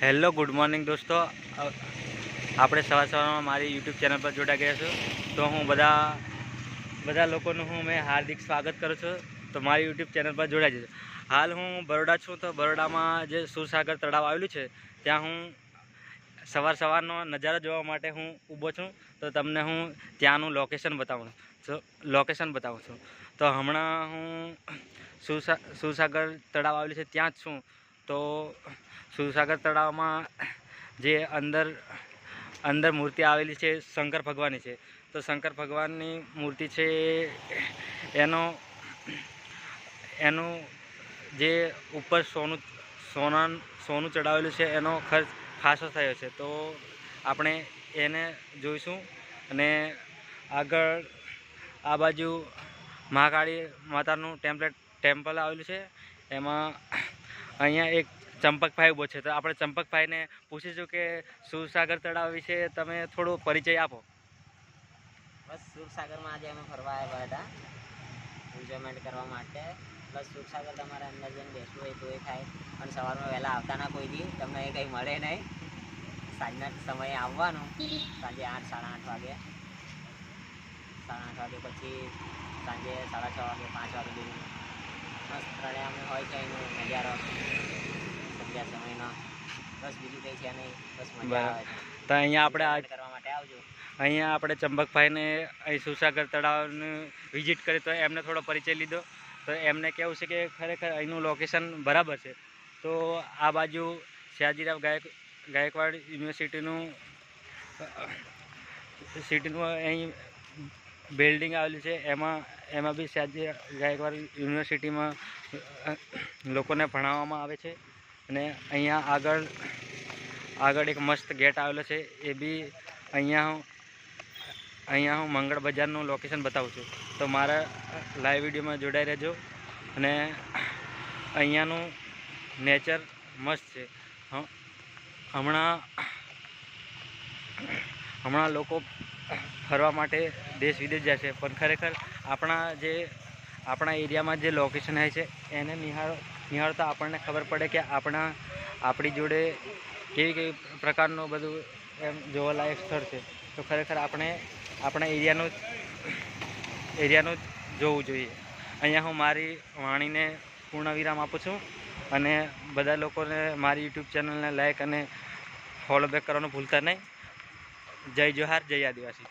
Hello good morning દોસ્તો, આપણે સવારમાં મારી યુટ્યુબ ચેનલ પર જોડાઈ ગયા છું. તો હું બધા લોકોનું મેં હાર્દિક સ્વાગત કરું છું. તો મારી યુટ્યુબ ચેનલ પર જોડાઈ જજો. હાલ હું બરોડા છું. તો બરોડામાં જે સુરસાગર તળાવ આવેલું છે ત્યાં હું સવારનો નજારો જોવા માટે હું ઊભો છું. તો તમને હું ત્યાંનું લોકેશન બતાવું છું. તો હમણાં હું સુરસાગર તળાવ આવેલું છે ત્યાં જ છું. તો સુરસાગર તળાવમાં જે અંદર મૂર્તિ આવેલી છે શંકર ભગવાનની છે. તો શંકર ભગવાનની મૂર્તિ છે એનું જે ઉપર સોનું ચડાવેલું છે એનો ખર્ચ ખાસો થયો છે. તો આપણે એને જોઈશું. અને આગળ આ બાજુ મહાકાળી માતાનું ટેમ્પલ આવેલું છે. એમાં અહીંયા એક ચંપકભાઈ ઊભો છે. તો આપણે ચંપકભાઈને પૂછીશું કે સુરસાગર તળાવ વિશે તમે થોડો પરિચય આપો. બસ સુરસાગરમાં આજે અમે ફરવા આવ્યા હતા એન્જોયમેન્ટ કરવા માટે. પ્લસ સુરસાગર તમારે અંદર જઈને બેસવું હોય તો એ થાય. અને સવારમાં વહેલા આવતા ના કોઈ દી તમને એ કંઈ મળે નહીં. સાંજના સમયે આવવાનું, સાંજે 8 સાડા 8 વાગે, 8:30 વાગે પછી સાંજે 6:30 વાગે 5 વાગે જેવું મસ્ત પ્રણયામ હોય છે એનો નજારો સંધ્યા સમયનો. બસ બીજું કંઈ છે નહીં, બસ મજા આવે છે. તો અહીંયા આપણે કરવા માટે આવજો. અહીંયા આપણે ચંપકભાઈને અહીં સુરસાગર તળાવનું વિઝિટ કરી તો એમને થોડો પરિચય લીધો. તો એમને કહેવું છે કે ખરેખર અહીંનું લોકેશન બરાબર છે. તો આ બાજુ સયાજીરાવ ગાયકવાડ યુનિવર્સિટીનું અહીં બિલ્ડિંગ આવેલું છે. એમાં બી સયાજી ગાયકવાડ યુનિવર્સિટીમાં લોકોને ભણાવવામાં આવે છે. અને અહીંયા આગળ એક મસ્ત ગેટ આવેલો છે. એ બી અહીંયા હું મંગળ બજારનું લોકેશન બતાવું છું. તો મારા લાઈવ વિડીયોમાં જોડાઈ રહેજો. અને અહીંયાનું નેચર મસ્ત છે. હમણાં લોકો ફરવા માટે દેશ વિદેશ જાય છે, પણ ખરેખર આપણા એરિયામાં જે લોકેશન હોય છે એને નિહાળતા આપણને ખબર પડે કે આપણી જોડે કેવી પ્રકારનું બધું એમ જોવાલાયક સ્થળ છે. તો ખરેખર આપણે આપણા એરિયાનું જોવું જોઈએ. અહીંયા હું મારી વાણીને પૂર્ણ વિરામ આપું છું. અને બધા લોકોને મારી યુટ્યુબ ચેનલને લાઈક અને ફોલો બેક કરવાનું ભૂલતા નહીં. જય જોહાર, જય આદિવાસી.